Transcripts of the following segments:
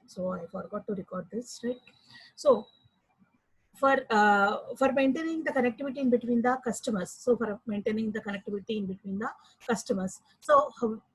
So I forgot to record this, right? So for maintaining the connectivity in between the customers, so for maintaining the connectivity in between the customers, so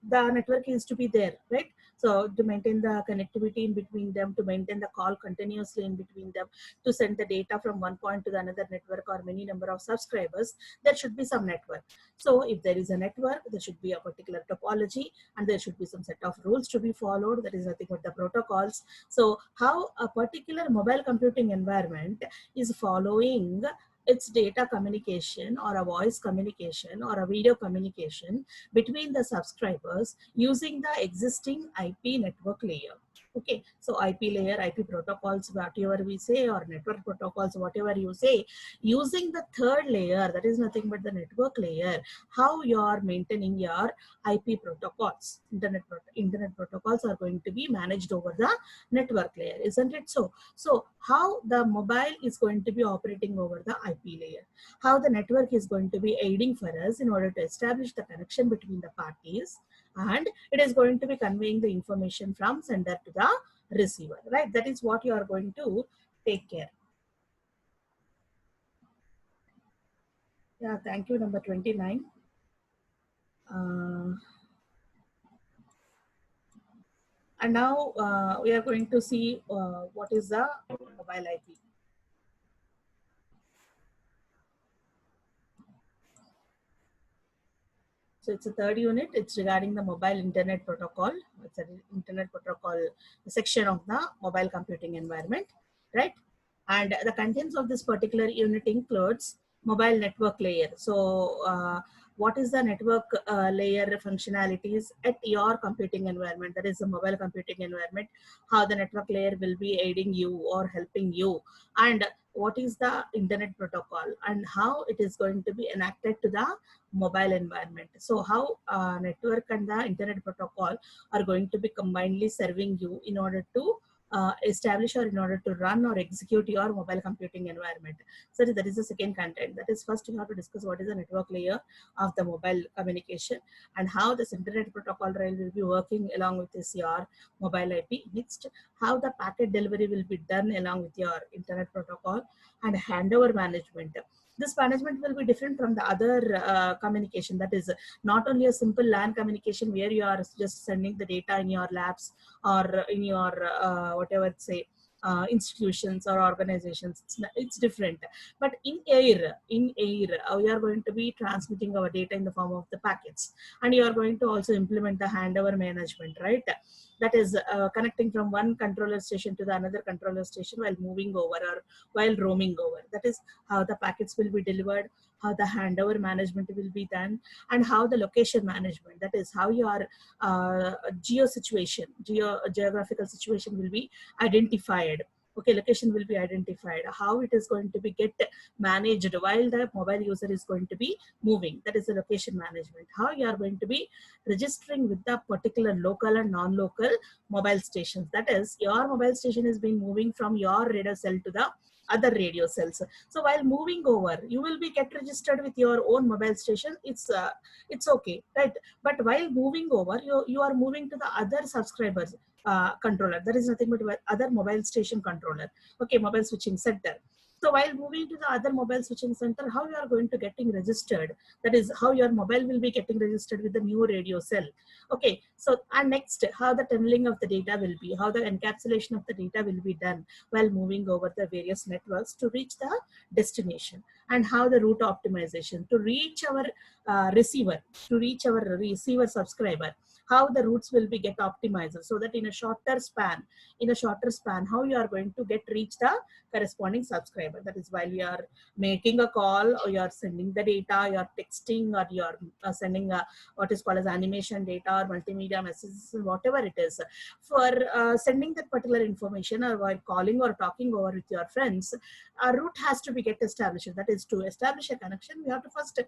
the network is to be there, right? So to maintain the connectivity in between them, to maintain the call continuously in between them, to send the data from one point to the another network or many number of subscribers, there should be some network. So if there is a network, there should be a particular topology, and there should be some set of rules to be followed. That is nothing but the protocols. So how a particular mobile computing environment is following its data communication or a voice communication or a video communication between the subscribers using the existing IP network layer. Okay, so IP layer, IP protocols, whatever we say, or network protocols, whatever you say, using the third layer, that is nothing but the network layer, how you are maintaining your IP protocols. Internet protocols are going to be managed over the network layer, isn't it so? So how the mobile is going to be operating over the IP layer, how the network is going to be aiding for us in order to establish the connection between the parties, and it is going to be conveying the information from sender to the receiver, right? That is what you are going to take care. Yeah, thank you. Number 29. And now we are going to see what is the mobile IP. So it's a third unit. It's regarding the mobile internet protocol. It's an internet protocol section of the mobile computing environment, right? And the contents of this particular unit includes mobile network layer. So what is the network layer functionalities at your computing environment? That is the mobile computing environment. How the network layer will be aiding you or helping you, and what is the internet protocol and how it is going to be enacted to the mobile environment. So how network and the internet protocol are going to be combinedly serving you in order to establish or in order to run or execute your mobile computing environment. So that is the second content. That is, first you have to discuss what is the network layer of the mobile communication and how this internet protocol rail will be working along with this your mobile IP. Next, how the packet delivery will be done along with your internet protocol, and handover management. This management will be different from the other communication. That is not only a simple LAN communication where you are just sending the data in your labs or in your whatever say institutions or organizations. It's different. But in air, we are going to be transmitting our data in the form of the packets, and you are going to also implement the handover management, right? That is connecting from one controller station to the another controller station while moving over or while roaming over. That is how the packets will be delivered, how the handover management will be done, and how the location management, that is how your geographical situation will be identified. Okay, location will be identified, how it is going to be get managed while the mobile user is going to be moving. That is the location management. How you are going to be registering with the particular local and non-local mobile stations. That is, your mobile station is being moving from your radio cell to the other radio cells. So while moving over, you will be get registered with your own mobile station. It's okay, right? But while moving over, you are moving to the other subscribers controller. There is nothing but other mobile station controller. Okay, mobile switching center. So while moving to the other mobile switching center, how you are going to getting registered? That is how your mobile will be getting registered with the new radio cell. Okay, so and next, how the tunneling of the data will be, how the encapsulation of the data will be done while moving over the various networks to reach the destination, and how the route optimization to reach our receiver subscriber, how the routes will be get optimized so that in a shorter span, how you are going to get reach the corresponding subscriber. That is while you are making a call, or you are sending the data, you are texting, or you are sending what is called as animation data or multimedia messages, whatever it is. For sending that particular information, or while calling or talking over with your friends, a route has to be get established. That is, to establish a connection, we have to first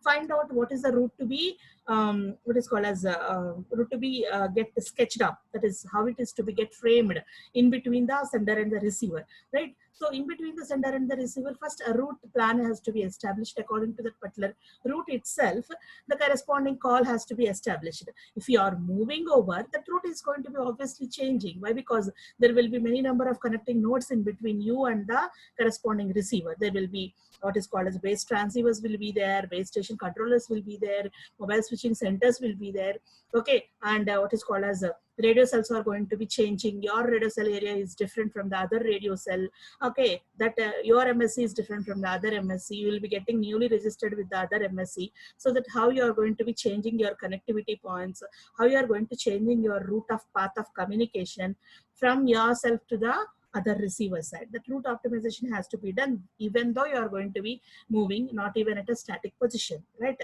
find out what is the route to be what is called as route to be get sketched up. That is how it is to be get framed in between the sender and the receiver, right? So in between the sender and the receiver, first a route plan has to be established. According to that particular route itself, the corresponding call has to be established. If you are moving over, that route is going to be obviously changing. Why? Because there will be many number of connecting nodes in between you and the corresponding receiver. There will be what is called as base transceivers will be there, base station controllers will be there, mobile switching centers will be there. Okay, and what is called as radio cells are going to be changing. Your radio cell area is different from the other radio cell. Okay, that your MSC is different from the other MSC. You will be getting newly registered with the other MSC. So that how you are going to be changing your connectivity points, how you are going to changing your route of path of communication from yourself to the other receiver side. That route optimization has to be done even though you are going to be moving, not even at a static position, right?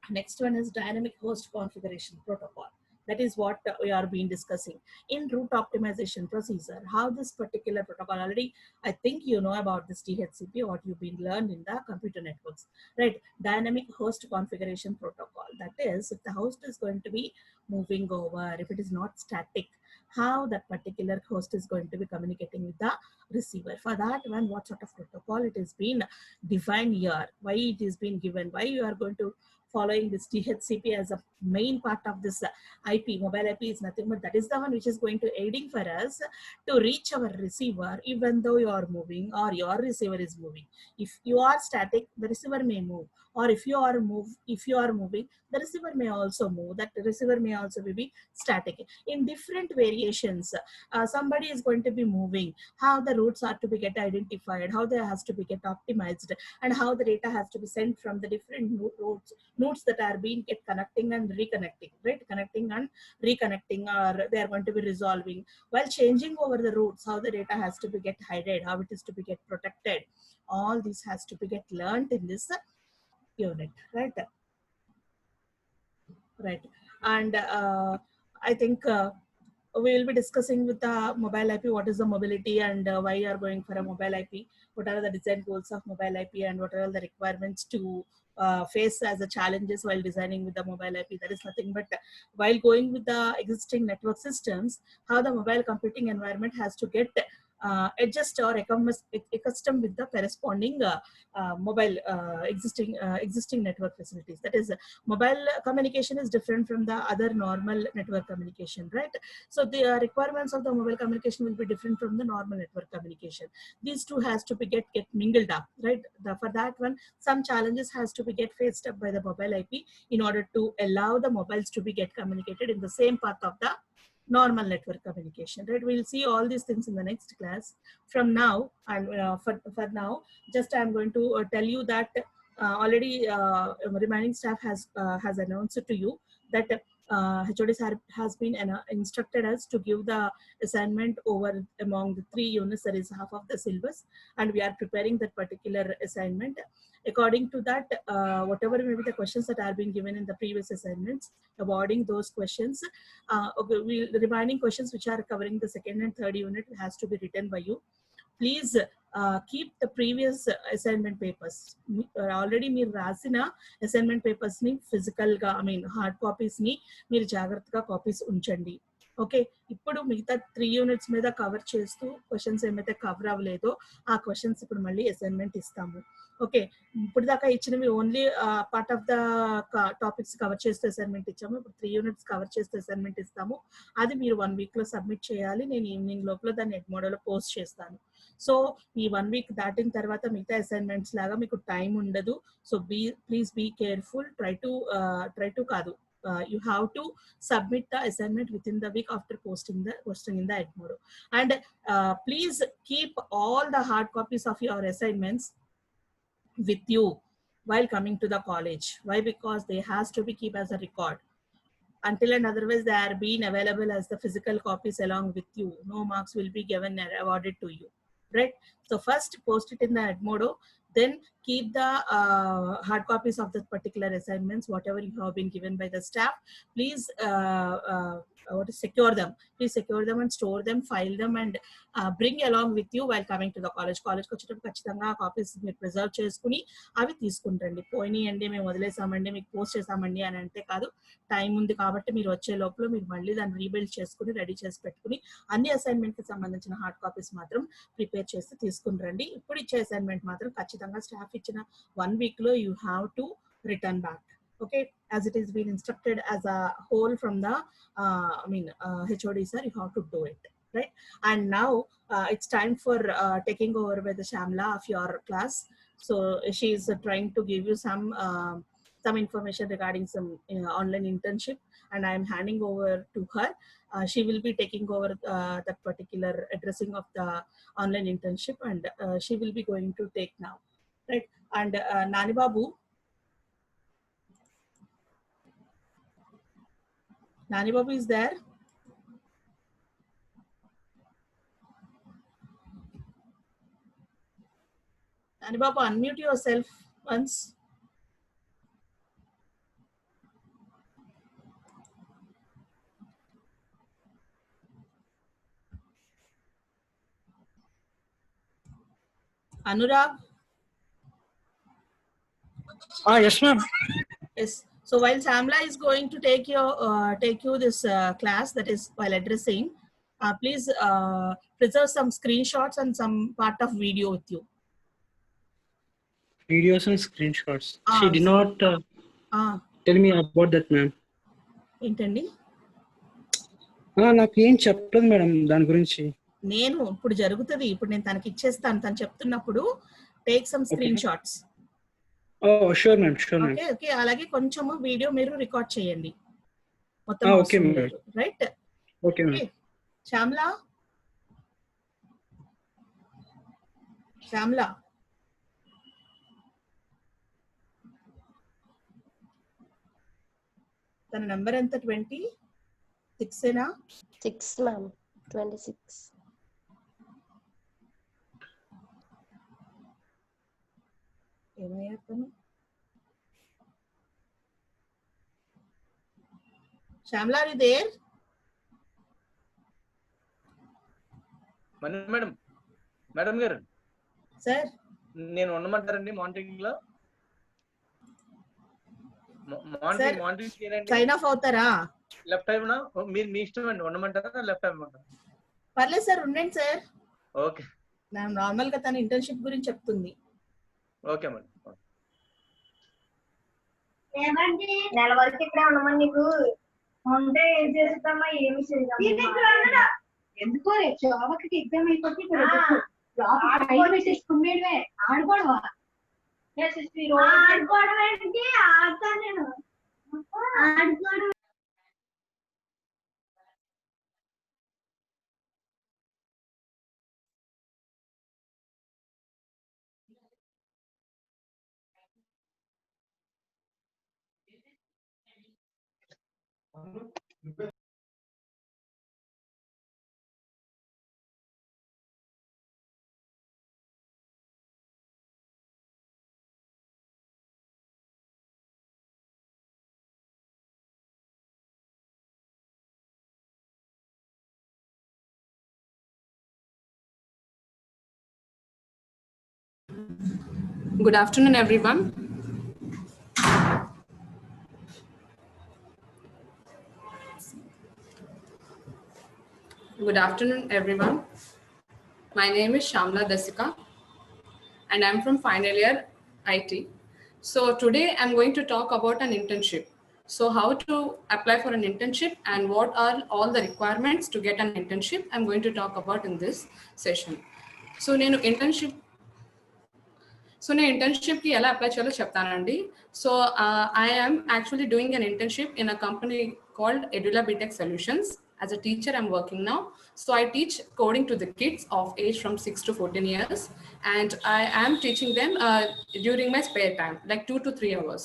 Next one is dynamic host configuration protocol. That is what we are being discussing in route optimization procedure. How this particular protocol, already I think you know about this DHCP, what you've been learned in the computer networks, right? Dynamic host configuration protocol. That is, if the host is going to be moving over, if it is not static, how that particular host is going to be communicating with the receiver. For that one, what sort of protocol it is been defined here, why it is being given, why you are going to following this DHCP as a main part of this IP. Mobile IP is nothing but that is the one which is going to aiding for us to reach our receiver even though you are moving or your receiver is moving. If you are static, the receiver may move, or if you are moving, the receiver may also move. That receiver may also be static. In different variations, somebody is going to be moving, how the routes are to be get identified, how they has to be get optimized, and how the data has to be sent from the different nodes that are being get connecting and reconnecting, right? Connecting and reconnecting, or they are going to be resolving while changing over the routes, how the data has to be get hidden, how it is to be get protected. All this has to be get learned in this unit, right? Right. And I think we will be discussing with the mobile IP, what is the mobility and why you are going for a mobile IP, what are the design goals of mobile IP, and what are the requirements to face as the challenges while designing with the mobile IP. That is nothing but while going with the existing network systems, how the mobile computing environment has to get adjust or accustomed with the corresponding mobile existing network facilities. That is, mobile communication is different from the other normal network communication, right? So the requirements of the mobile communication will be different from the normal network communication. These two has to be get mingled up, right? For that one, some challenges has to be get faced up by the mobile IP in order to allow the mobiles to be get communicated in the same path of the normal network communication, right? We'll see all these things in the next class. From now, and for now, just I'm going to tell you that already remaining staff has announced to you that HODs has been instructed us to give the assignment over among the 3 units, that is half of the syllabus, and we are preparing that particular assignment. According to that, whatever may be the questions that are being given in the previous assignments, avoiding those questions, okay, the remaining questions which are covering the second and third unit has to be written by you. Please keep the previous assignment papers. Already మీరు రాసిన assignment papers ని physical గా hard copies ని మీరు జాగ్రత్తగా copies ఉంచండి. Okay, ఇప్పుడు మిగతా 3 యూనిట్స్ మీద కవర్ చేస్తూ క్వశ్చన్స్ ఏమైతే కవర్ అవ్వలేదో ఆ క్వశ్చన్స్ ఇప్పుడు మళ్ళీ అసైన్మెంట్ ఇస్తాము. ఓకే, ఇప్పుడు దాకా ఇచ్చినవి only part of the topics cover చేస్తే అసైన్మెంట్ ఇచ్చాము. ఇప్పుడు 3 యూనిట్స్ కవర్ చేస్తే అసైన్మెంట్ ఇస్తాము. అది మీరు 1 వీక్ లో సబ్మిట్ చేయాలి. నేను ఈవినింగ్ లోపల దాన్ని ఎడ్మోడోలో పోస్ట్ చేస్తాను. సో ఈ 1 వీక్ దాటిన తర్వాత మిగతా అసైన్మెంట్స్ లాగా మీకు టైం ఉండదు. So please be careful. Try to కాదు, you have to submit the assignment within the week after posting in the Edmodo. And please keep all the hard copies of your assignments with you while coming to the college. Why? Because they has to be kept as a record. Until and otherwise they are being available as the physical copies along with you. No marks will be given and awarded to you, right? So first post it in the Edmodo, then keep the hard copies of the particular assignments, whatever you have been given by the staff. Please secure them. Please secure them and store them, file them, and bring along with you while coming to the college. కాలేజ్కి వచ్చేటప్పుడు ఖచ్చితంగా copies మీరు preserve చేసుకుని అవి తీసుకుంటండి. పోయినాయండి మేము వదిలేసామండి మీకు post చేసామండి అని అంటే కాదు, టైం ఉంది కాబట్టి మీరు వచ్చే లోపల మీరు మళ్ళీ దాన్ని రీబిల్డ్ చేసుకుని రెడీ చేసి పెట్టుకుని అన్ని అసైన్మెంట్కి సంబంధించిన హార్డ్ కాపీస్ మాత్రం ప్రిపేర్ చేసి తీసుకుని రండి. ఇప్పుడు ఇచ్చే అసైన్మెంట్ మాత్రం ఖచ్చితంగా స్టాఫ్ ఇచ్చిన 1 week లో you have to return back, okay, as it is been instructed as a whole from the HOD sir, you have to do it, right? And now it's time for taking over with the Shamla of your class. So she is trying to give you some information regarding some online internship, and I am handing over to her. She will be taking over that particular addressing of the online internship, and she will be going to take now, right? And Nani Babu, Nani Babu is there? Nani Babu, unmute yourself once. Anurag? Yes, ma'am. Yes. So while Shamla is going to take you this class, that is while addressing, please preserve some screenshots and some part of video with you. Videos and screenshots. She did not tell me about that, ma'am. ఏంటండి? నాకు ఏం చెప్పలేదు madam దాని గురించి. నేను ఇప్పుడు జరుగుతుంది, ఇప్పుడు నేను తనకి ఇచ్చేస్తాను, తను చెప్తున్నప్పుడు take some screen shots. Sure ma'am, sure ma'am. Okay, అలాగే కొంచెం వీడియో మీరు రికార్డ్ చేయండి మొత్తం. Okay ma'am, right? Okay ma'am. Shyamla, Shyamla, తన నెంబర్ ఎంత? 26 ఏనా? 6 మ్యామ్, 26. ఏమయ్యా తను? Shyamla, are you there? Madam గారు సార్, నేను ఉండమంటారండి మానిటరింగ్ లో? మానిటరింగ్ చేయండి. సైన్ ఆఫ్ అవుతారా? లెఫ్ట్ టైం నా మీరు మీ ఇష్టం అండి, ఉండమంటారా లెఫ్ట్ టైం అంటారా? పర్లేదు సార్, ఉండండి సార్. ఓకే, నేను నార్మల్ గా తన ఇంటర్న్షిప్ గురించి చెప్తుంది. Okay madam. ఏమండి నెల వరకు ఇక్కడే ఉండమని నీకు ఉంటే ఏం చేస్తామా? ఏమి చేద్దాం? ఎందుకో జాబకి ఎగ్జామ్ అయిపోతే పెట్టేసుకునేవే ఆడుకోవడమా? ఆడుకోవడం ఏంటి? ఆడతాను నేను. ఆడుకోవడం Good afternoon, everyone. Good afternoon, everyone. My name is Shamla Desika, and I'm from final year IT. So today I'm going to talk about an internship. So how to apply for an internship and what are all the requirements to get an internship, I'm going to talk about in this session. So నేను internship ki ela apply cheyalo cheptanandi. So I am actually doing an internship in a company called Edula BTech Solutions. As a teacher, I'm working now. So I teach coding to the kids of age from 6 to 14 years. And I am teaching them during my spare time, like 2 to 3 hours.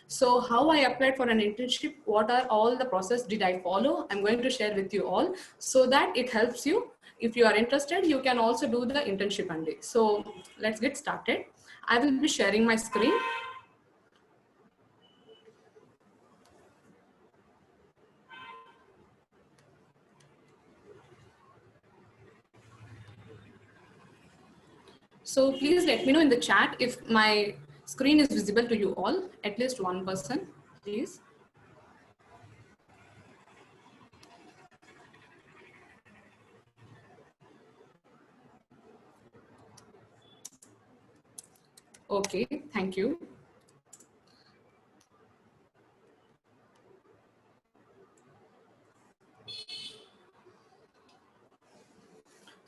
So how I applied for an internship, what are all the process did I follow? I'm going to share with you all so that it helps you. If you are interested, you can also do the internship only. So let's get started. I will be sharing my screen. So please let me know in the chat if my screen is visible to you all, at least one person, please. Okay, thank you.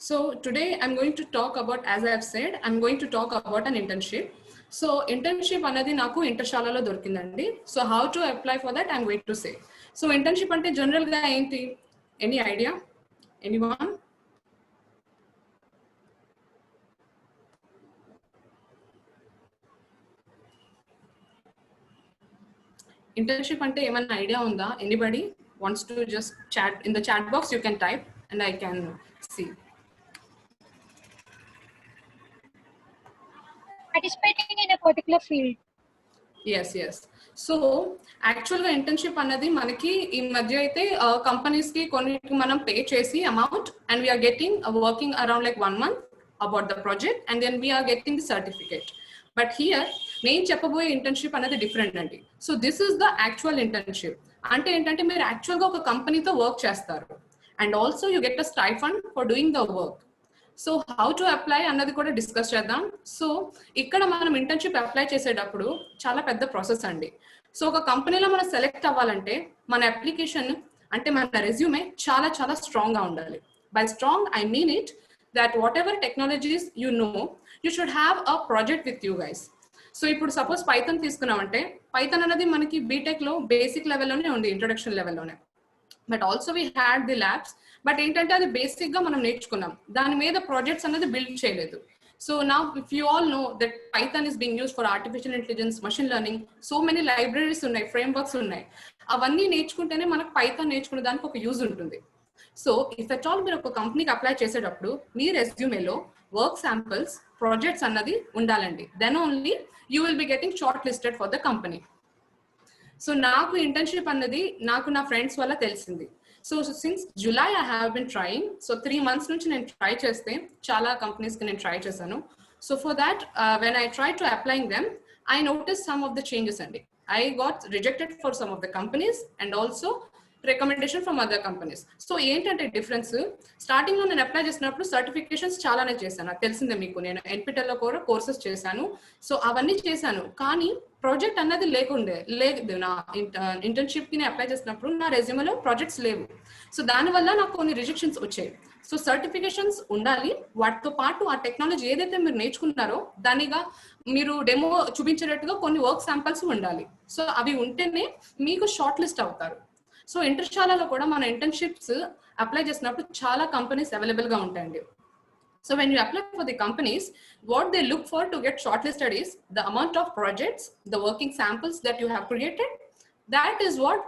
So today I'm going to talk about, as I have said, I'm going to talk about an internship. So internship anadi naku Intershalalo dorkindandi. So how to apply for that, I'm going to say. So internship ante general ga enti? Any idea? Anyone? Internship ante emanna idea unda? Anybody wants to just chat in the chat box? You can type and I can see. Participating in a particular field. Yes. So actual గా internship అన్నది మనకి ఈ మధ్య అయితే companies కి కొన్నిటికి మనం pay చేసి amount and we're getting working around like 1 month about the project and then we're getting the certificate. But here నేను చెప్పబోయే ఇంటర్న్షిప్ అనేది డిఫరెంట్ అండి. So this is the actual internship. అంటే ఏంటంటే మీరు యాక్చువల్ గా ఒక కంపెనీతో వర్క్ చేస్తారు and also you get a stipend for doing the work. So how to apply అన్నది కూడా డిస్కస్ చేద్దాం. సో ఇక్కడ మనం ఇంటర్న్షిప్ అప్లై చేసేటప్పుడు చాలా పెద్ద ప్రాసెస్ అండి. సో ఒక కంపెనీలో మనం సెలెక్ట్ అవ్వాలంటే మన అప్లికేషన్ అంటే మన రెజ్యూమే చాలా చాలా స్ట్రాంగ్ గా ఉండాలి. By strong I mean it that whatever technologies you know you should have a project with you guys. So ఇప్పుడు సపోజ్ పైథాన్ తీసుకున్నామంటే పైథాన్ అనేది మనకి బీటెక్ లో బేసిక్ లెవెల్లోనే ఉంది, ఇంట్రొడక్షన్ లెవెల్లోనే. But also we had the labs. But ఏంటంటే అది బేసిక్ గా మనం నేర్చుకున్నాం, దాని మీద ప్రాజెక్ట్స్ అనేది బిల్డ్ చేయలేదు. సో నా if you all know that Python is being used for artificial intelligence, machine learning, so many libraries ఉన్నాయి, ఫ్రేమ్ వర్క్స్ ఉన్నాయి. అవన్నీ నేర్చుకుంటేనే మనకు పైథాన్ నేర్చుకునే దానికి ఒక యూజ్ ఉంటుంది. సో ఇఫ్ అట్ ఆల్ మీరు ఒక కంపెనీకి అప్లై చేసేటప్పుడు మీ రెజ్యూమేలో వర్క్ శాంపిల్స్, ప్రాజెక్ట్స్ అన్నది ఉండాలండి. Then only you will be getting short listed for the company. So నాకు ఇంటర్న్షిప్ అన్నది నాకు నా ఫ్రెండ్స్ వల్ల తెలిసింది. So since July I have been trying. So 3 months నుంచి నేను ట్రై చేస్తే చాలా కంపెనీస్కి నేను ట్రై చేశాను. So for that when I try to applying them I notice some of the changes అండి. I got rejected for some of the companies and also recommendation from other companies. So ఏంటంటే difference, starting లో నేను apply చేసినప్పుడు certifications చాలానే చేశాను, నాకు తెలిసిందే మీకు. నేను ఎన్పిటెల్ లో కూడా కోర్సెస్ చేశాను, సో అవన్నీ చేశాను. కానీ ప్రాజెక్ట్ అన్నది లేదు. నా ఇంటర్న్షిప్ కి నేను అప్లై చేసినప్పుడు నా రెజ్యూమేలో ప్రాజెక్ట్స్ లేవు. సో దానివల్ల నాకు కొన్ని రిజెక్షన్స్ వచ్చాయి. సో సర్టిఫికేషన్స్ ఉండాలి, వాటితో పాటు ఆ టెక్నాలజీ ఏదైతే మీరు నేర్చుకున్నారో దానిగా మీరు డెమో చూపించేటట్టుగా కొన్ని వర్క్ శాంపిల్స్ ఉండాలి. సో అవి ఉంటేనే మీకు షార్ట్ లిస్ట్ అవుతారు. సో ఇంటర్షాలలో కూడా మన ఇంటర్న్షిప్స్ అప్లై చేసినప్పుడు చాలా కంపెనీస్ అవైలబుల్ గా ఉంటాయండి. So when you apply for the companies, what they look for to get shortlisted is the amount of projects, the working samples that you have created. That is what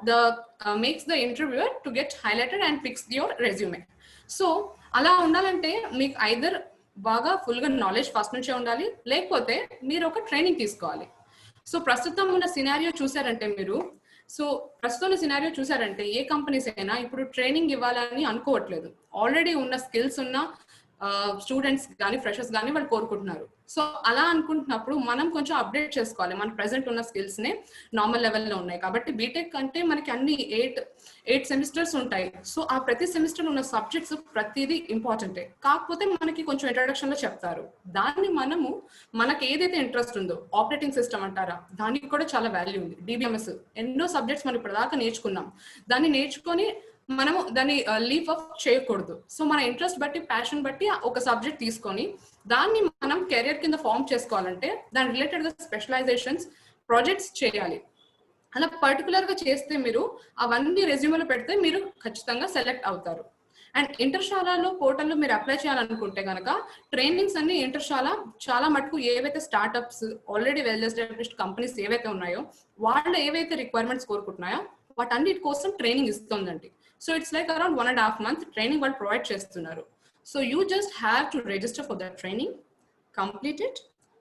makes the interviewer to get highlighted and fix your resume. So అలా ఉండాలంటే మీకు either బాగా ఫుల్గా knowledge first నుంచే ఉండాలి, లేకపోతే మీరు ఒక ట్రైనింగ్ తీసుకోవాలి. సో ప్రస్తుతం ఉన్న సినారియో చూసారంటే చూసారంటే ఏ కంపెనీస్ అయినా ఇప్పుడు ట్రైనింగ్ ఇవ్వాలని అనుకోవట్లేదు. ఆల్రెడీ ఉన్న స్కిల్స్ ఉన్న స్టూడెంట్స్ కానీ ఫ్రెషర్స్ కానీ వాళ్ళు కోరుకుంటున్నారు. సో అలా అనుకుంటున్నప్పుడు మనం కొంచెం అప్డేట్ చేసుకోవాలి. మన ప్రెసెంట్ ఉన్న స్కిల్స్ నే నార్మల్ లెవెల్లో ఉన్నాయి కాబట్టి బీటెక్ అంటే మనకి అన్ని 8 సెమిస్టర్స్ ఉంటాయి. సో ఆ ప్రతి సెమిస్టర్ ఉన్న సబ్జెక్ట్స్ ప్రతిదీ ఇంపార్టెంటే, కాకపోతే మనకి కొంచెం ఇంట్రడక్షన్ లో చెప్తారు. దాన్ని మనకి ఏదైతే ఇంట్రెస్ట్ ఉందో, ఆపరేటింగ్ సిస్టమ్ అంటారా, దానికి కూడా చాలా వాల్యూ ఉంది. డిబిఎంఎస్ ఎన్నో సబ్జెక్ట్స్ మనం ఇప్పటిదాకా నేర్చుకున్నాం, దాన్ని నేర్చుకొని మనము దాన్ని లీవ్ ఆఫ్ చేయకూడదు. సో మన ఇంట్రెస్ట్ బట్టి, ప్యాషన్ బట్టి ఒక సబ్జెక్ట్ తీసుకొని దాన్ని మనం కెరియర్ కింద ఫామ్ చేసుకోవాలంటే దాని రిలేటెడ్ గా స్పెషలైజేషన్స్, ప్రాజెక్ట్స్ చేయాలి. అలా పర్టికులర్ గా చేస్తే మీరు అవన్నీ రెజ్యూమేలో పెడితే మీరు ఖచ్చితంగా సెలెక్ట్ అవుతారు. అండ్ ఇంటర్షాలలో పోర్టల్లో మీరు అప్లై చేయాలనుకుంటే కనుక ట్రైనింగ్స్ అన్ని ఇంటర్షాల చాలా మటుకు ఏవైతే startups, already well established companies ఏవైతే ఉన్నాయో వాళ్ళు ఏవైతే రిక్వైర్మెంట్స్ కోరుకుంటున్నాయో వాటన్నిటి కోసం ట్రైనింగ్ ఇస్తుందండి. So it's like around 1.5 month training వాళ్ళు ప్రొవైడ్ చేస్తున్నారు. So you just have to register for that training, complete it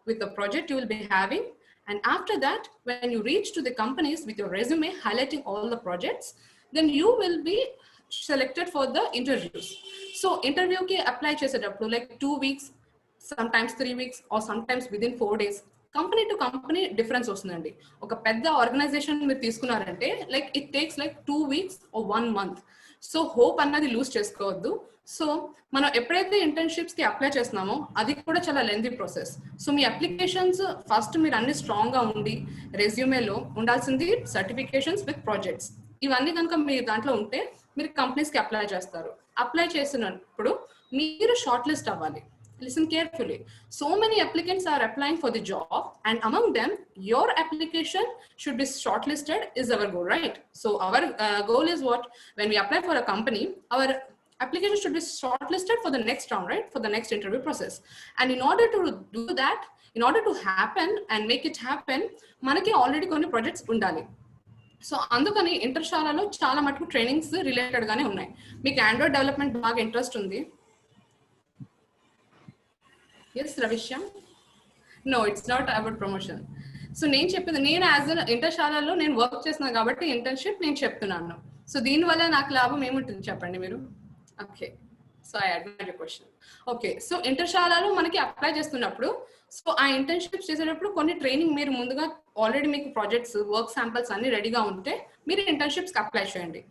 with the project you will be having, and after that when you reach to the companies with your resume highlighting all the projects, then you will be selected for the interviews. So interview ki apply చేసేటప్పుడు like 2 weeks sometimes 3 weeks, or sometimes within 4 days. Company to company difference వస్తుందండి. ఒక పెద్ద organisation మీరు తీసుకున్నారంటే like it takes like 2 weeks or 1 month. So hope అన్నది lose చేసుకోవద్దు. So మనం ఎప్పుడైతే ఇంటర్న్షిప్స్ కి అప్లై చేస్తున్నామో అది కూడా చాలా లెంతీ ప్రాసెస్. సో మీ అప్లికేషన్స్ ఫస్ట్ మీరు అన్ని స్ట్రాంగ్ గా ఉండి రెజ్యూమేలో ఉండాల్సింది సర్టిఫికేషన్స్ విత్ ప్రాజెక్ట్స్, ఇవన్నీ కనుక మీ దాంట్లో ఉంటే మీరు కంపెనీస్ కి అప్లై చేస్తారు. అప్లై చేసినప్పుడు మీరు షార్ట్ లిస్ట్ అవ్వాలి. Listen carefully. So many applicants are applying for the job, and among them, your application should be shortlisted is our goal, right? So our goal is what? When we apply for a company, our application should be shortlisted for the next round, right? For the next interview process. And in order to do that, in order to happen and make it happen, manaki already konni projects undali. So అందుకని ఇంటర్షాలలో చాలా మటుకు trainings related గానే ఉన్నాయి. మీకు android development బాగా interest ఉంది. Yes Ravishyam, no it's not about promotion. So నేను చెప్పింది, నేను యాజ్ అ ఇంటర్షాలలో నేను వర్క్ చేస్తున్నాను కాబట్టి ఇంటర్న్షిప్ నేను చెప్తున్నాను. సో దీనివల్ల నాకు లాభం ఏముంటుంది చెప్పండి మీరు? Okay, so I admire your question. Okay, so ఇంటర్షాలలో మనకి అప్లై చేస్తున్నప్పుడు, సో ఆ ఇంటర్న్షిప్స్ చేసేటప్పుడు కొన్ని ట్రైనింగ్ మీరు ముందుగా ఆల్రెడీ మీకు ప్రాజెక్ట్స్ వర్క్ శాంపిల్స్ అన్ని రెడీగా ఉంటే మీరు ఇంటర్న్షిప్స్కి అప్లై చేయండి.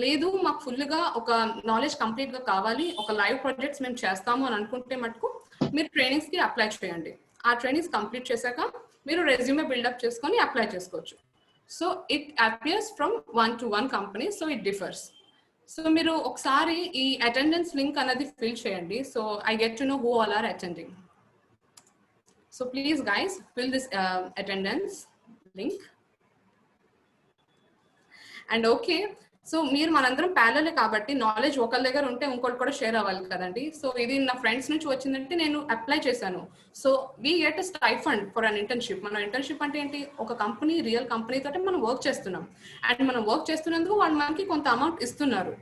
లేదు మాకు ఫుల్గా ఒక నాలెడ్జ్ కంప్లీట్గా కావాలి, ఒక లైవ్ ప్రాజెక్ట్స్ మేము చేస్తాము అని అనుకుంటే మటుకు మీరు ట్రైనింగ్స్కి అప్లై చేయండి. ఆ ట్రైనింగ్స్ కంప్లీట్ చేశాక మీరు రెజ్యూమే బిల్డప్ చేసుకొని అప్లై చేసుకోవచ్చు. So it appears from 1 to 1 company, so it differs. So మీరు ఒకసారి ఈ అటెండెన్స్ లింక్ అనేది ఫిల్ చేయండి. So I get to know who all are attending. So please guys fill this attendance link. And okay, so మీరు మనందరం parallel కాబట్టి knowledge ఒకరి దగ్గర ఉంటే ఇంకోటి కూడా షేర్ అవ్వాలి కదండి. సో ఇది నా ఫ్రెండ్స్ నుంచి వచ్చిందంటే నేను అప్లై చేశాను. So we get stipend for an internship. మన ఇంటర్న్షిప్ అంటే ఏంటి? ఒక కంపెనీ, రియల్ కంపెనీ తోటి మనం వర్క్ చేస్తున్నాం, అండ్ మనం వర్క్ చేస్తున్నందుకు వాళ్ళు మనకి కొంత అమౌంట్ ఇస్తున్నారు.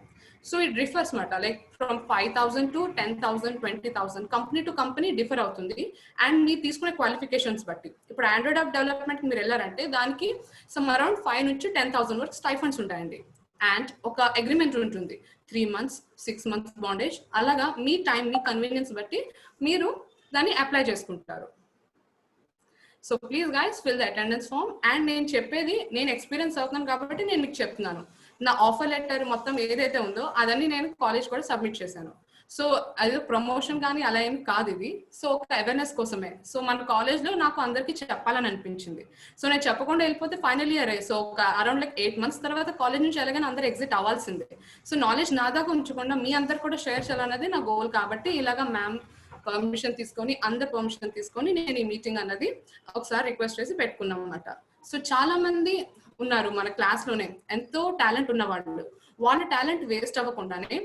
సో ఇట్ డిఫర్స్ మాట, like from 5,000 to 10,000, 20,000 company to company differ అవుతుంది. అండ్ మీరు తీసుకునే క్వాలిఫికేషన్స్ బట్టి, ఇప్పుడు ఆండ్రాయిడ్ యాప్ డెవలప్మెంట్ మీరు వెళ్ళారంటే దానికి సమ్ అరౌండ్ 5 నుంచి 10,000 వరకు స్టైఫండ్స్ ఉంటాయండి. అండ్ ఒక అగ్రిమెంట్ ఉంటుంది, 3 months, 6 months బాండేజ్. అలాగా మీ టైం, మీ కన్వీనియన్స్ బట్టి మీరు దాన్ని అప్లై చేసుకుంటారు. So please guys fill the attendance form. And నేను చెప్పేది, నేను ఎక్స్పీరియన్స్ అవుతున్నాను కాబట్టి నేను మీకు చెప్తున్నాను. నా ఆఫర్ లెటర్ మొత్తం ఏదైతే ఉందో అదన్నీ నేను కాలేజ్ కూడా సబ్మిట్ చేశాను. సో అది ప్రమోషన్ కానీ అలా ఏమి కాదు ఇది. సో ఒక అవేర్నెస్ కోసమే. సో మన కాలేజ్లో నాకు అందరికీ చెప్పాలని అనిపించింది. సో నేను చెప్పకుండా వెళ్ళిపోతే ఫైనల్ ఇయర్, సో ఒక అరౌండ్ లైక్ 8 months తర్వాత కాలేజ్ నుంచి వెళ్ళగానే అందరూ ఎగ్జిట్ అవ్వాల్సిందే. సో నాలెడ్జ్ నా దాకా ఉంచకుండా మీ అందరు కూడా షేర్ చేయాలన్నది నా గోల్. కాబట్టి ఇలాగా మ్యామ్ పర్మిషన్ తీసుకొని, అందరు పర్మిషన్ తీసుకొని నేను ఈ మీటింగ్ అన్నది ఒకసారి రిక్వెస్ట్ చేసి పెట్టుకున్నాం అన్నమాట. సో చాలా మంది ఉన్నారు మన క్లాస్లోనే, ఎంతో టాలెంట్ ఉన్న వాళ్ళు. వాళ్ళ టాలెంట్ వేస్ట్ అవ్వకుండానే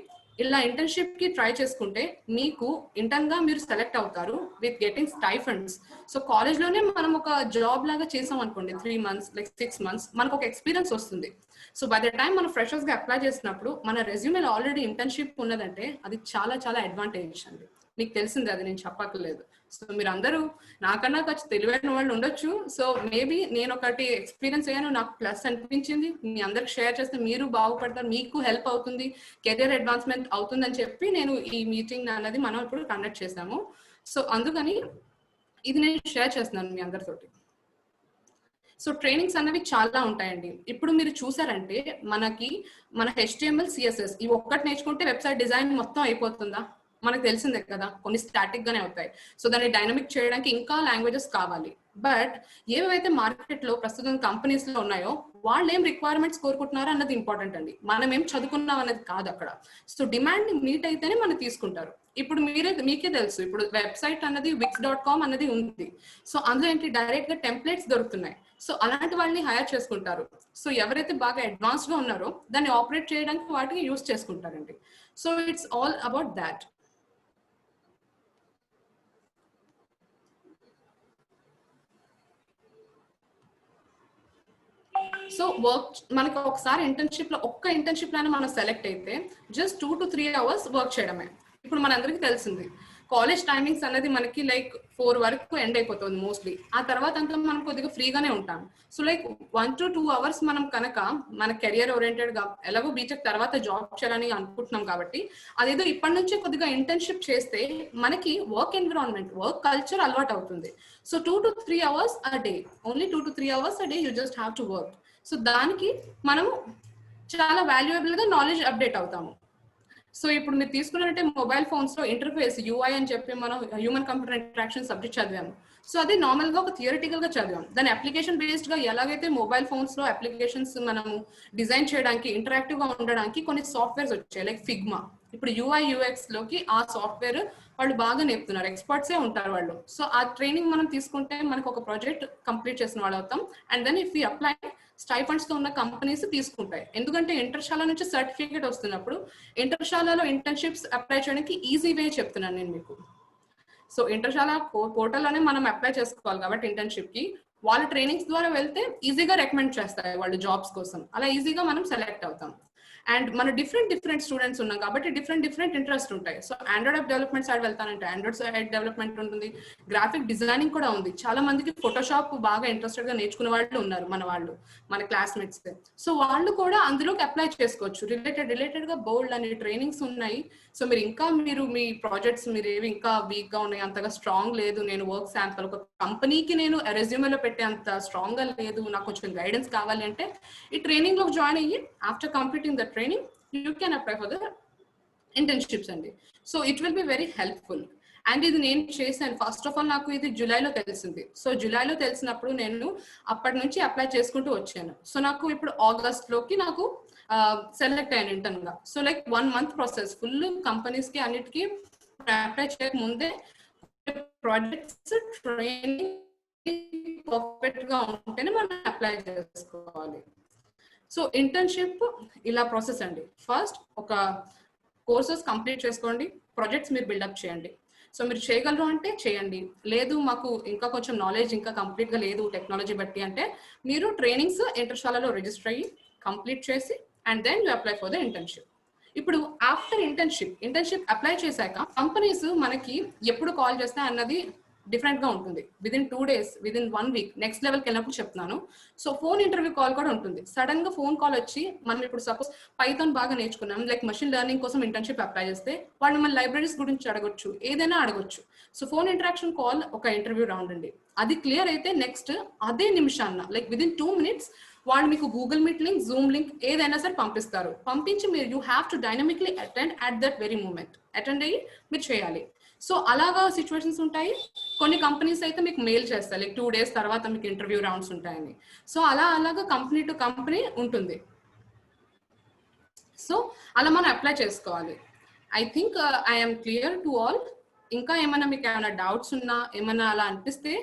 ఇలా ఇంటర్న్షిప్ కి ట్రై చేసుకుంటే మీకు ఇంటర్న్ గా మీరు సెలెక్ట్ అవుతారు with getting stipends. So college లోనే మనం ఒక జాబ్ లాగా చేసాం అనుకోండి, 3 months, like 6 months, మనకు ఒక ఎక్స్పీరియన్స్ వస్తుంది. సో బై ద టైం మనం ఫ్రెషర్స్ గా అప్లై చేసినప్పుడు మన రెజ్యూమేలో ఆల్రెడీ ఇంటర్న్షిప్ ఉన్నదంటే అది చాలా చాలా అడ్వాంటేజ్ అండి. మీకు తెలిసింది, అది నేను చెప్పక్కర్లేదు. సో మీరు అందరూ నాకన్నా కొంచెం తెలివైన వాళ్ళు ఉండొచ్చు. సో మేబీ నేను ఒకటి ఎక్స్పీరియన్స్ అయ్యాను, నాకు ప్లస్ అనిపించింది, మీ అందరికి షేర్ చేస్తే మీరు బాగుపడతారు, మీకు హెల్ప్ అవుతుంది, కెరియర్ అడ్వాన్స్మెంట్ అవుతుందని చెప్పి నేను ఈ మీటింగ్ అన్నది మనం ఇప్పుడు కండక్ట్ చేసాము. సో అందుకని ఇది నేను షేర్ చేస్తున్నాను మీ అందరితోటి. సో ట్రైనింగ్స్ అన్నవి చాలా ఉంటాయండి. ఇప్పుడు మీరు చూసారంటే మనకి మన HTML, CSS ఇవి ఒక్కటి నేర్చుకుంటే వెబ్సైట్ డిజైన్ మొత్తం అయిపోతుందా? మనకు తెలిసిందే కదా, కొన్ని స్టాటిక్ గానే అవుతాయి. సో దాన్ని డైనమిక్ చేయడానికి ఇంకా లాంగ్వేజెస్ కావాలి. బట్ ఏవైతే మార్కెట్ లో ప్రస్తుతం కంపెనీస్ లో ఉన్నాయో వాళ్ళు ఏం రిక్వైర్మెంట్స్ కోరుకుంటున్నారో అన్నది ఇంపార్టెంట్ అండి. మనం ఏం చదువుకున్నాం అనేది కాదు అక్కడ. సో డిమాండ్ మీట్ అయితేనే మనం తీసుకుంటారు. ఇప్పుడు మీకే తెలుసు, ఇప్పుడు వెబ్సైట్ అన్నది wix.com అన్నది ఉంది. సో అందులో ఏంటి, డైరెక్ట్ గా టెంప్లెట్స్ దొరుకుతున్నాయి. సో అలాంటి వాళ్ళని హైర్ చేసుకుంటారు. సో ఎవరైతే బాగా అడ్వాన్స్ గా ఉన్నారో దాన్ని ఆపరేట్ చేయడానికి వాటికి యూజ్ చేసుకుంటారండి. So it's all about that. So work మనకి ఒకసారి ఇంటర్న్షిప్ లో ఒక్క ఇంటర్న్షిప్ లోనే మనం సెలెక్ట్ అయితే జస్ట్ 2 to 3 hours వర్క్ చేయడమే. ఇప్పుడు మనందరికీ తెలిసింది కాలేజ్ టైమింగ్స్ అనేది మనకి లైక్ 4 వరకు ఎండ్ అయిపోతుంది మోస్ట్లీ. ఆ తర్వాత అంతా మనం కొద్దిగా ఫ్రీగానే ఉంటాం. సో లైక్ 1 to 2 hours మనం కనుక మన కెరియర్ ఓరియంటెడ్ గా ఎలాగో బీటెక్ తర్వాత జాబ్ చేయాలని అనుకుంటున్నాం కాబట్టి అదేదో ఇప్పటి నుంచే కొద్దిగా ఇంటర్న్షిప్ చేస్తే మనకి వర్క్ ఎన్విరాన్మెంట్, వర్క్ కల్చర్ అలవాటు అవుతుంది. So 2 to 3 hours a day, only 2 to 3 hours a day you just have to work. So దానికి మనము చాలా వాల్యుయబుల్ గా నాలెడ్జ్ అప్డేట్ అవుతాము. సో ఇప్పుడు మీరు తీసుకున్నారంటే మొబైల్ ఫోన్స్ లో ఇంటర్ఫేస్ UI అని చెప్పి మనం హ్యూమన్ కంప్యూటర్ ఇంటరాక్షన్ సబ్జెక్ట్ చదివాము. సో అది నార్మల్ గా ఒక థియరిటికల్ గా చదివాం. దాని అప్లికేషన్ బేస్డ్ గా ఎలాగైతే మొబైల్ ఫోన్స్ లో అప్లికేషన్స్ మనము డిజైన్ చేయడానికి, ఇంటరాక్టివ్ గా ఉండడానికి కొన్ని సాఫ్ట్వేర్స్ వచ్చాయి లైక్ ఫిగ్మా. ఇప్పుడు UI UX లోకి ఆ సాఫ్ట్వేర్ వాళ్ళు బాగా నేర్పుతున్నారు, ఎక్స్పర్ట్సే ఉంటారు వాళ్ళు. సో ఆ ట్రైనింగ్ మనం తీసుకుంటే మనకు ఒక ప్రాజెక్ట్ కంప్లీట్ చేసిన వాళ్ళు అవుతాం. And then if you apply, stipends తో ఉన్న కంపెనీస్ తీసుకుంటాయి. ఎందుకంటే ఇంటర్శాల నుంచి సర్టిఫికేట్ వస్తున్నప్పుడు ఇంటర్శాలలో ఇంటర్న్షిప్స్ అప్లై చేయడానికి ఈజీ వే చెప్తున్నాను నేను మీకు. సో ఇంటర్శాల పోర్టల్లోనే మనం అప్లై చేసుకోవాలి కాబట్టి ఇంటర్న్షిప్ కి వాళ్ళ ట్రైనింగ్స్ ద్వారా వెళ్తే ఈజీగా రికమెండ్ చేస్తాయి వాళ్ళు జాబ్స్ కోసం. అలా ఈజీగా మనం సెలెక్ట్ అవుతాం. అండ్ మన డిఫరెంట్ స్టూడెంట్స్ ఉన్నాం కాబట్టి డిఫరెంట్ ఇంట్రెస్ట్ ఉంటాయి. So android app development side వెళ్తానంటే ఆండ్రాయిడ్ సైడ్ డెవలప్మెంట్ ఉంటుంది, గ్రాఫిక్ డిజైనింగ్ కూడా ఉంది. చాలా మందికి ఫోటోషాప్ బాగా ఇంట్రెస్టెడ్ గా నేర్చుకునే వాళ్ళు ఉన్నారు మన క్లాస్మేట్స్. సో వాళ్ళు కూడా అందులోకి అప్లై చేసుకోవచ్చు. రిలేటెడ్ గా బోల్డ్ అనే ట్రైనింగ్స్ ఉన్నాయి. సో మీరు మీ ప్రాజెక్ట్స్ మీరు ఏవి ఇంకా వీక్ గా ఉన్నాయి, అంతగా స్ట్రాంగ్ లేదు, నేను వర్క్ శాంపుల్ ఒక కంపెనీకి నేను రెజ్యూమేలో పెట్టే అంత స్ట్రాంగ్ గా లేదు, నాకు కొంచెం గైడెన్స్ కావాలి అంటే ఈ ట్రైనింగ్ లో జాయిన్ అయ్యి after completing the training you can apply for the internships అండి. So it will be very helpful. And ఇది నేను చేశాను. ఫస్ట్ ఆఫ్ ఆల్ నాకు ఇది జూలైలో తెలిసింది. సో జూలైలో తెలిసినప్పుడు నేను అప్పటి నుంచి అప్లై చేసుకుంటూ వచ్చాను. సో నాకు ఇప్పుడు ఆగస్ట్ లోకి నాకు సెలెక్ట్ అయ్యాను ఇంటర్న్ గా. So like 1 month process, full companies కి అన్నిటికీ అప్లై చేయక ముందే ప్రాజెక్ట్స్ ట్రైనింగ్ పర్ఫెక్ట్ గా ఉంటేనే మనం అప్లై చేసుకోవాలి. సో ఇంటర్న్షిప్ ఇలా ప్రాసెస్ అండి. ఫస్ట్ ఒక కోర్సెస్ కంప్లీట్ చేసుకోండి, ప్రాజెక్ట్స్ మీరు బిల్డప్ చేయండి. సో మీరు చేయగలరు అంటే చేయండి, లేదు మాకు ఇంకా కొంచెం నాలెడ్జ్ ఇంకా కంప్లీట్ గా లేదు టెక్నాలజీ బట్టి అంటే మీరు ట్రైనింగ్స్ ఇంటర్శాలలో రిజిస్టర్ అయ్యి కంప్లీట్ చేసి and then you apply for the internship. ఇప్పుడు ఆఫ్టర్ ఇంటర్న్షిప్ అప్లై చేశాక కంపెనీస్ మనకి ఎప్పుడు కాల్ చేస్తా అన్నది డిఫరెంట్ గా ఉంటుంది. Within 2 days, within 1 week next లెవెల్కి వెళ్ళినప్పుడు చెప్తున్నాను. సో ఫోన్ ఇంటర్వ్యూ కాల్ కూడా ఉంటుంది. సడన్ గా ఫోన్ కాల్ వచ్చి మనం ఇప్పుడు సపోజ్ పైథాన్ బాగా నేర్చుకున్నాం, లైక్ మెషిన్ లెర్నింగ్ కోసం ఇంటర్న్షిప్ అప్లై చేస్తే వాళ్ళు మన లైబ్రరీస్ గురించి అడగొచ్చు, ఏదైనా అడగొచ్చు. సో ఫోన్ ఇంటరాక్షన్ కాల్ ఒక ఇంటర్వ్యూ రౌండ్ అండి. అది క్లియర్ అయితే నెక్స్ట్ అదే నిమిషాన్న లైక్ విదిన్ 2 minutes వాళ్ళు మీకు Google Meet link, Zoom link ఏదైనా సరే పంపిస్తారు. పంపించి మీరు you have to dynamically attend at that very moment. Attend అయ్యి మీరు చేయాలి. సో అలాగా సిచ్యువేషన్స్ ఉంటాయి. కొన్ని కంపెనీస్ అయితే మీకు మెయిల్ చేస్తాయి లైక్ 2 days తర్వాత మీకు ఇంటర్వ్యూ రౌండ్స్ ఉంటాయని. సో అలాగా కంపెనీ టు కంపెనీ ఉంటుంది. సో అలా మనం అప్లై చేసుకోవాలి. I think I'm clear to all. ఇంకా ఏమైనా మీకు ఏమైనా డౌట్స్ ఉన్నా ఏమైనా అలా అనిపిస్తే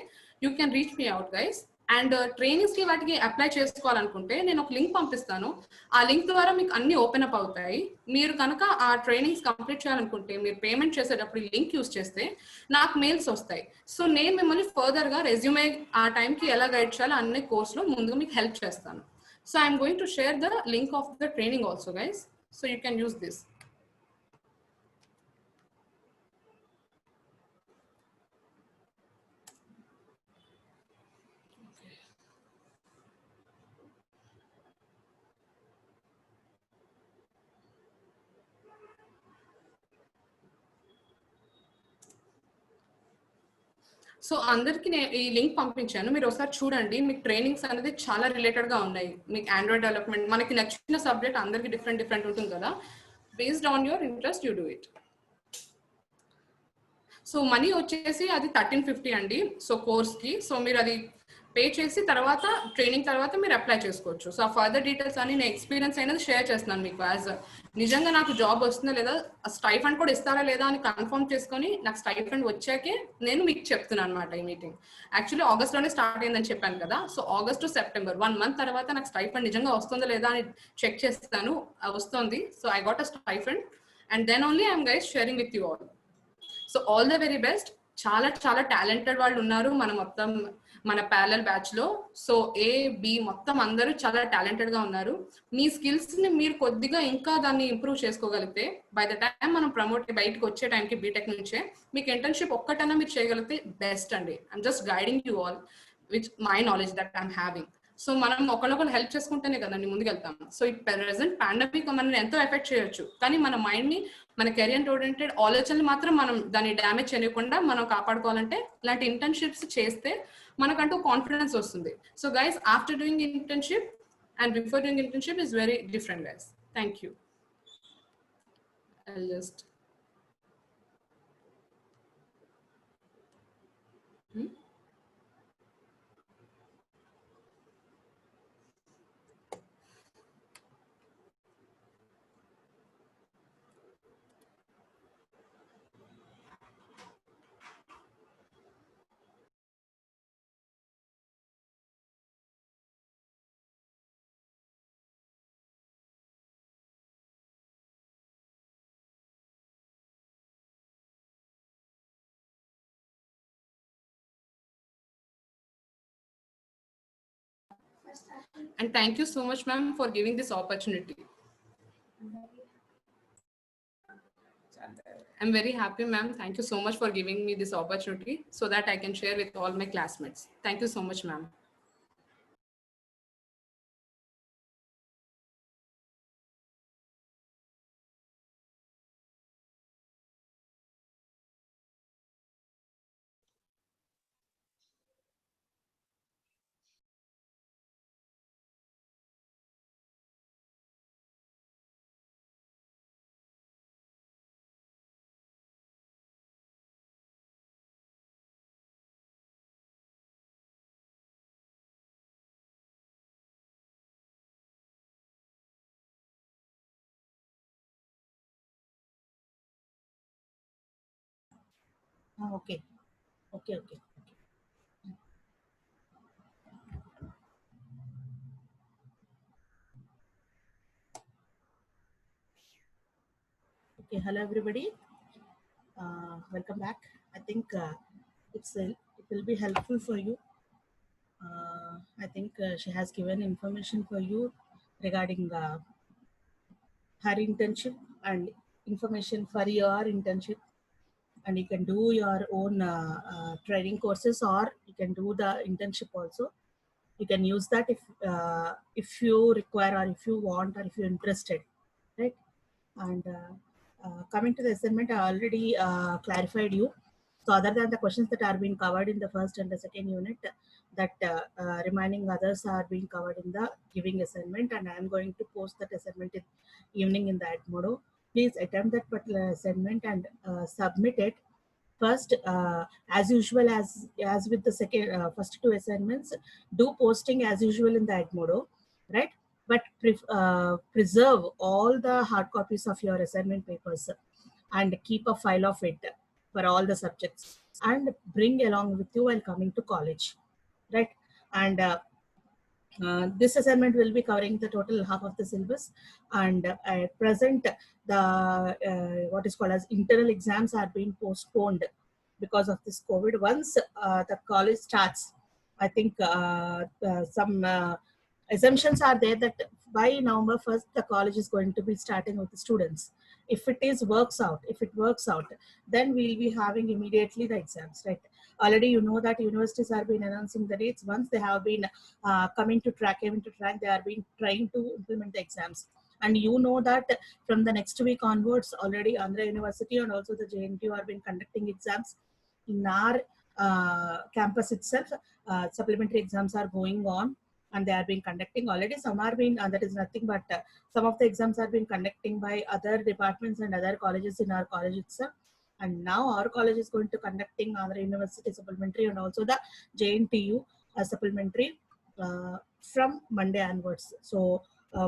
you can reach me out guys. And trainings కి వాటికి అప్లై చేసుకోవాలనుకుంటే నేను ఒక లింక్ పంపిస్తాను. ఆ లింక్ ద్వారా మీకు అన్ని ఓపెన్ అప్ అవుతాయి. మీరు కనుక ఆ ట్రైనింగ్స్ కంప్లీట్ చేయాలనుకుంటే మీరు పేమెంట్ చేసేటప్పుడు లింక్ యూస్ చేస్తే నాకు మెయిల్స్ వస్తాయి. సో నేను మిమ్మల్ని ఫర్దర్ గా రెజ్యూమే ఆ టైంకి ఎలా గైడ్ చేయాలో అన్ని కోర్సులో ముందుగా మీకు హెల్ప్ చేస్తాను. So I'm going to share the link of the training also guys. So you can use this. So అందరికి నేను ఈ లింక్ పంపించాను, మీరు ఒకసారి చూడండి. మీకు ట్రైనింగ్స్ అనేది చాలా రిలేటెడ్ గా ఉన్నాయి. మీకు ఆండ్రాయిడ్ డెవలప్మెంట్ మనకి నచ్చిన సబ్జెక్ట్ అందరికి డిఫరెంట్ ఉంటుంది కదా. Based on your interest you do it. So money వచ్చేసి అది 1350 అండి. సో కోర్స్ కి సో మీరు అది పే చేసి తర్వాత ట్రైనింగ్ తర్వాత మీరు అప్లై చేసుకోవచ్చు. సో ఆ ఫర్దర్ డీటెయిల్స్ అని నేను ఎక్స్పీరియన్స్ అయినది షేర్ చేస్తున్నాను మీకు. యాజ్ నిజంగా నాకు జాబ్ వస్తుందా లేదా, స్టైఫండ్ కూడా ఇస్తారా లేదా అని కన్ఫర్మ్ చేసుకొని నాకు స్టైఫండ్ వచ్చాకే నేను మీకు చెప్తున్నాను అనమాట. ఈ మీటింగ్ యాక్చువల్లీ ఆగస్ట్ లోనే స్టార్ట్ అయిందని చెప్పాను కదా. So August to September 1 month తర్వాత నాకు స్టైఫండ్ నిజంగా వస్తుందా లేదా అని చెక్ చేస్తాను. వస్తుంది. So I got a stipend and then only I'm guys sharing with you all. So all the very best. చాలా చాలా టాలెంటెడ్ వాళ్ళు ఉన్నారు మన ప్యారలల్ బ్యాచ్ లో. సో ఏ బి మొత్తం అందరూ చాలా టాలెంటెడ్ గా ఉన్నారు. మీ స్కిల్స్ ని మీరు కొద్దిగా ఇంకా దాన్ని ఇంప్రూవ్ చేసుకోగలిగితే బై ద టైం మనం ప్రమోట్ బయటకు వచ్చే టైంకి బీటెక్ నుంచే మీకు ఇంటర్న్షిప్ ఒక్కటన్నా మీరు చేయగలిగితే బెస్ట్ అండి. I'm just guiding you all with my knowledge that I'm having. So మనం ఒకళ్ళొకళ్ళు హెల్ప్ చేసుకుంటేనే కదండి ముందుకెళ్తాం. సో ఈ ప్రెసెంట్ పాండమిక్ మనల్ని ఎంతో ఎఫెక్ట్ చేయొచ్చు, కానీ మన మైండ్ ని మన కెరియర్ ఓరియంటెడ్ ఆలోచనలు మాత్రం మనం దాన్ని డ్యామేజ్ చేయకుండా మనం కాపాడుకోవాలంటే ఇలాంటి ఇంటర్న్షిప్స్ చేస్తే మనకంటూ కాన్ఫిడెన్స్ వస్తుంది. So guys, after doing internship and before doing internship is very different guys. Thank you. I'll just and thank you so much, ma'am, for giving this opportunity. I'm very happy, ma'am. Thank you so much for giving me this opportunity so that I can share with all my classmates. Thank you so much, ma'am. Okay. Okay. Okay, hello everybody. Welcome back. I think it will be helpful for you. I think she has given information for you regarding her internship and information for your internship, and you can do your own training courses, or you can do the internship also. You can use that if you require, or if you want, or if you're interested, right? And coming to the assignment, I already clarified you. So other than the questions that are being covered in the first and the second unit, that remaining others are being covered in the giving assignment, and I am going to post that assignment in evening in the Edmodo. Please attempt that particular assignment and submit it. First, as usual, as with the first two assignments, do posting as usual in the Edmodo, right? But preserve all the hard copies of your assignment papers and keep a file of it for all the subjects, and bring along with you while coming to college, right? And this assignment will be covering the total half of the syllabus, and at present the what is called as internal exams are being postponed because of this COVID. Once the college starts, I think some assumptions are there that by November 1st the college is going to be starting with the students. If it works out, then we'll be having immediately the exams, right? Already you know that universities are been announcing the dates. Once they have been coming to track, they are been trying to implement the exams. And you know that from the next week onwards, already Andhra University and also the JNTU are been conducting exams. In our campus itself, supplementary exams are going on, and they are being conducting already. Some are being, that is nothing but some of the exams are being conducting by other departments and other colleges in our college itself. And now our college is going to conducting Andhra University supplementary and also the JNTU supplementary from Monday onwards. So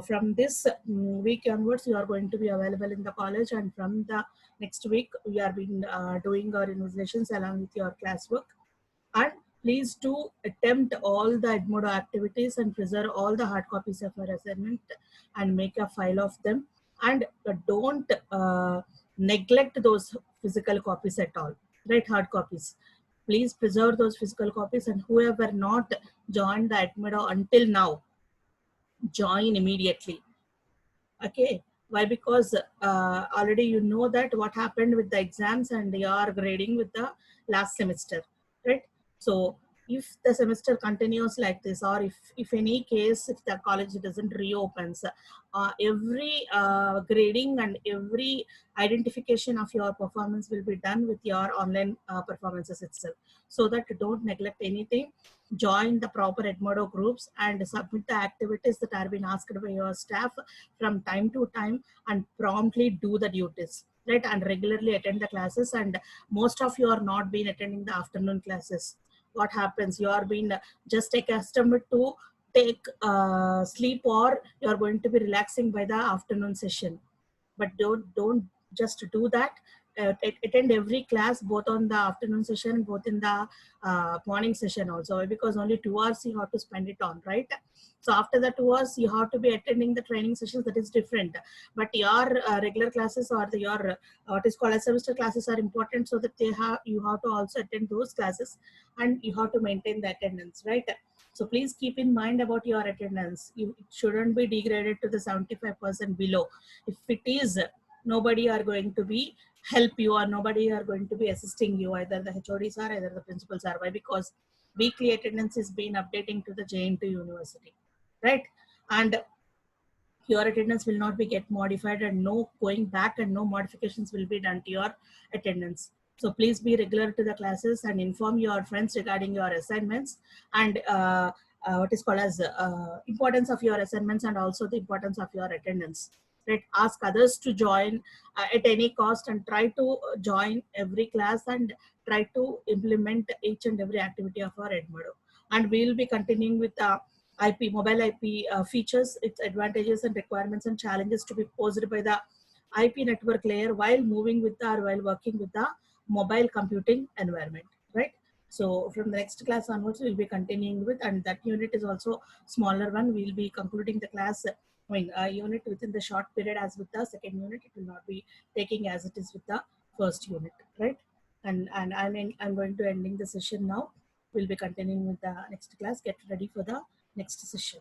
from this week onwards, you are going to be available in the college, and from the next week we are been doing our invigilations along with your classwork. And please do attempt all the Edmodo activities and preserve all the hard copies of your assignment and make a file of them. And don't neglect those physical copies at all. right? Hard copies. Please preserve those physical copies, and whoever not joined the Edmodo until now, join immediately. Okay, why? Because already you know that what happened with the exams and your grading with the last semester, right? So if the semester continues like this, or if any case, if the college doesn't reopens, every grading and every identification of your performance will be done with your online performances itself, so that don't neglect anything. Join the proper Edmodo groups and submit the activities that are being asked by your staff from time to time, and promptly do the duties, right? And regularly attend the classes. And most of you are not been attending the afternoon classes. What happens? You are being just accustomed to take sleep, or you are going to be relaxing by the afternoon session. But don't just do that. Attend every class, both on the afternoon session, both in the morning session also, because only 2 hours you have to spend it on, right? So after the 2 hours, you have to be attending the training sessions. That is different. But your regular classes, or your what is called as semester classes, are important, so that you have to also attend those classes, and you have to maintain the attendance, right? So please keep in mind about your attendance. It shouldn't be degraded to the 75% below. If it is, nobody are going to be help you, or nobody are going to be assisting you, either the HODs or either the principals are. Why? Because weekly attendance is being updating to the JNT University, right? And your attendance will not be get modified, and no going back, and no modifications will be done to your attendance. So please be regular to the classes, and inform your friends regarding your assignments, and what is called as importance of your assignments, and also the importance of your attendance, right? Ask others to join at any cost, and try to join every class, and try to implement each and every activity of our Edmodo. And we will be continuing with IP, mobile IP features, its advantages and requirements and challenges to be posed by the IP network layer while moving with or while working with the mobile computing environment, right? So from the next class onwards, we'll be continuing with, and that unit is also smaller one. We'll be concluding the class, unit within the short period as with the second unit. It will not be taking as it is with the first unit, right? And I'm going to ending the session now. We'll be continuing with the next class. Get ready for the next session.